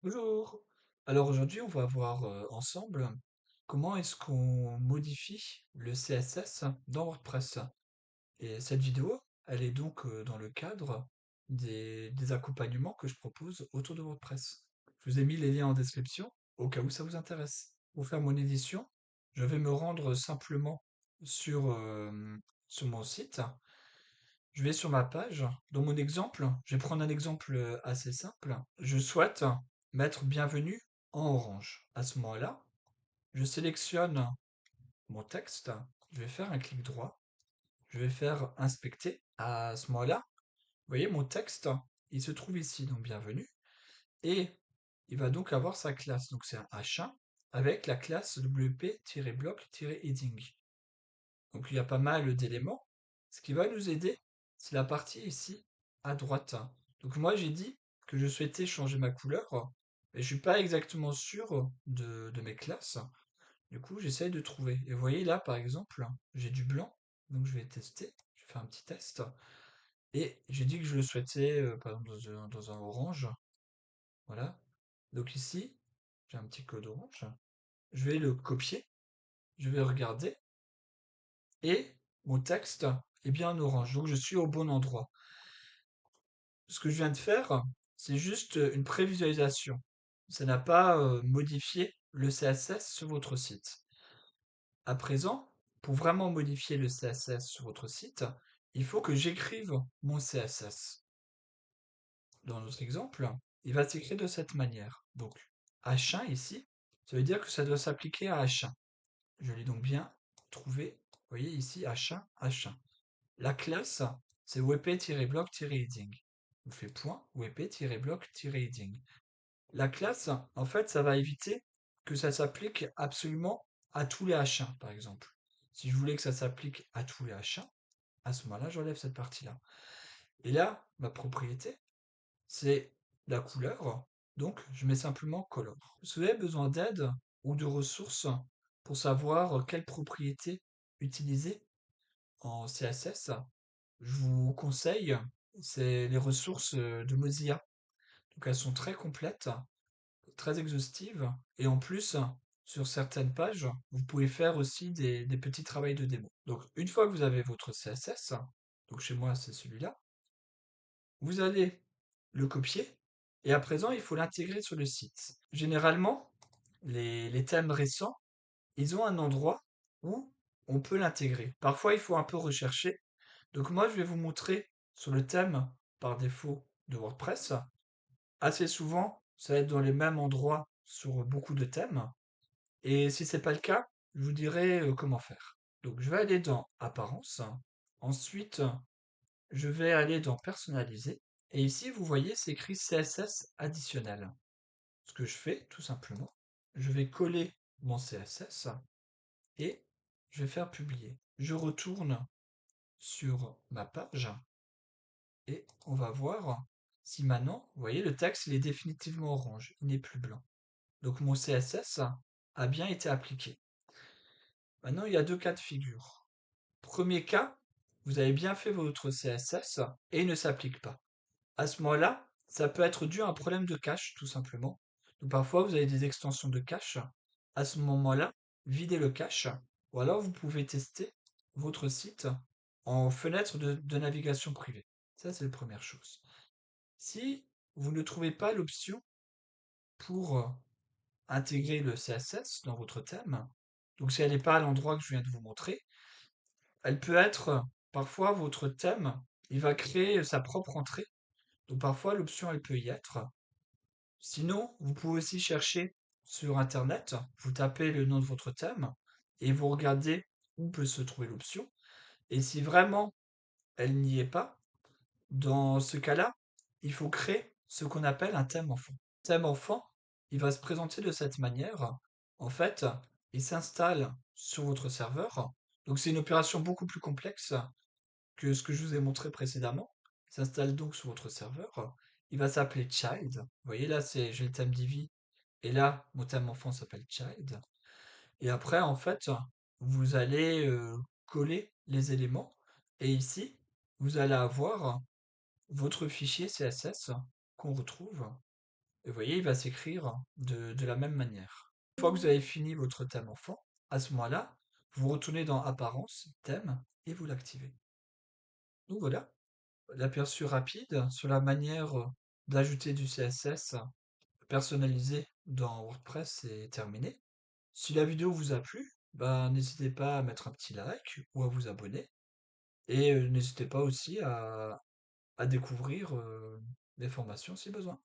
Bonjour. Alors aujourd'hui, on va voir ensemble comment est-ce qu'on modifie le CSS dans WordPress. Et cette vidéo, elle est donc dans le cadre des accompagnements que je propose autour de WordPress. Je vous ai mis les liens en description au cas où ça vous intéresse. Pour faire mon édition, je vais me rendre simplement sur, sur mon site. Je vais sur ma page. Dans mon exemple, je vais prendre un exemple assez simple. Je souhaite mettre bienvenue en orange. À ce moment-là, je sélectionne mon texte. Je vais faire un clic droit. Je vais faire inspecter. À ce moment-là, vous voyez, mon texte, il se trouve ici, donc bienvenue. Et il va donc avoir sa classe. Donc c'est un H1 avec la classe WP-block-heading. Donc il y a pas mal d'éléments. Ce qui va nous aider, c'est la partie ici à droite. Donc moi j'ai dit que je souhaitais changer ma couleur, mais je suis pas exactement sûr de mes classes. Du coup, j'essaye de trouver. Et vous voyez là, par exemple, j'ai du blanc, donc je vais tester. Je vais faire un petit test. Et j'ai dit que je le souhaitais, par exemple, dans un orange. Voilà. Donc ici, j'ai un petit code orange. Je vais le copier. Je vais regarder. Et mon texte est bien en orange. Donc je suis au bon endroit. Ce que je viens de faire, c'est juste une prévisualisation. Ça n'a pas modifié le CSS sur votre site. À présent, pour vraiment modifier le CSS sur votre site, il faut que j'écrive mon CSS. Dans notre exemple, il va s'écrire de cette manière. Donc, H1 ici, ça veut dire que ça doit s'appliquer à H1. Je l'ai donc bien trouvé. Vous voyez ici H1, H1. La classe, c'est wp-block-heading. On fait point wp-block-heading. La classe, en fait, ça va éviter que ça s'applique absolument à tous les H1, par exemple. Si je voulais que ça s'applique à tous les H1, à ce moment-là, j'enlève cette partie-là. Et là, ma propriété, c'est la couleur. Donc, je mets simplement color. Si vous avez besoin d'aide ou de ressources pour savoir quelle propriété utiliser en CSS, je vous conseille, c'est les ressources de Mozilla. Donc elles sont très complètes, très exhaustives, et en plus, sur certaines pages, vous pouvez faire aussi des petits travails de démo. Donc une fois que vous avez votre CSS, donc chez moi c'est celui-là, vous allez le copier, et à présent il faut l'intégrer sur le site. Généralement, les thèmes récents, ils ont un endroit où on peut l'intégrer. Parfois il faut un peu rechercher. Donc moi, je vais vous montrer sur le thème par défaut de WordPress. Assez souvent, ça va être dans les mêmes endroits sur beaucoup de thèmes. Et si c'est pas le cas, je vous dirai comment faire. Donc je vais aller dans Apparence. Ensuite, je vais aller dans Personnaliser. Et ici, vous voyez, c'est écrit CSS additionnel. Ce que je fais, tout simplement, je vais coller mon CSS et je vais faire publier. Je retourne sur ma page. Et on va voir si maintenant, vous voyez, le texte, il est définitivement orange, il n'est plus blanc. Donc mon CSS a bien été appliqué. Maintenant, il y a deux cas de figure. Premier cas, vous avez bien fait votre CSS et il ne s'applique pas. À ce moment-là, ça peut être dû à un problème de cache, tout simplement. Donc parfois, vous avez des extensions de cache. À ce moment-là, videz le cache, ou alors vous pouvez tester votre site en fenêtre de navigation privée. Ça, c'est la première chose. Si vous ne trouvez pas l'option pour intégrer le CSS dans votre thème, donc si elle n'est pas à l'endroit que je viens de vous montrer, elle peut être parfois votre thème, il va créer sa propre entrée. Donc parfois l'option elle peut y être. Sinon, vous pouvez aussi chercher sur Internet, vous tapez le nom de votre thème et vous regardez où peut se trouver l'option. Et si vraiment elle n'y est pas, dans ce cas-là, il faut créer ce qu'on appelle un thème enfant. Thème enfant, il va se présenter de cette manière. En fait, il s'installe sur votre serveur. Donc c'est une opération beaucoup plus complexe que ce que je vous ai montré précédemment. Il s'installe donc sur votre serveur. Il va s'appeler Child. Vous voyez là, j'ai le thème Divi. Et là, mon thème enfant s'appelle Child. Et après, en fait, vous allez coller les éléments. Et ici, vous allez avoir votre fichier CSS qu'on retrouve. Et vous voyez, il va s'écrire de la même manière. Une fois que vous avez fini votre thème enfant, à ce moment-là, vous retournez dans Apparence, thème, et vous l'activez. Donc voilà, l'aperçu rapide sur la manière d'ajouter du CSS personnalisé dans WordPress est terminé. Si la vidéo vous a plu, bah, n'hésitez pas à mettre un petit like ou à vous abonner. Et n'hésitez pas aussi à découvrir des formations si besoin.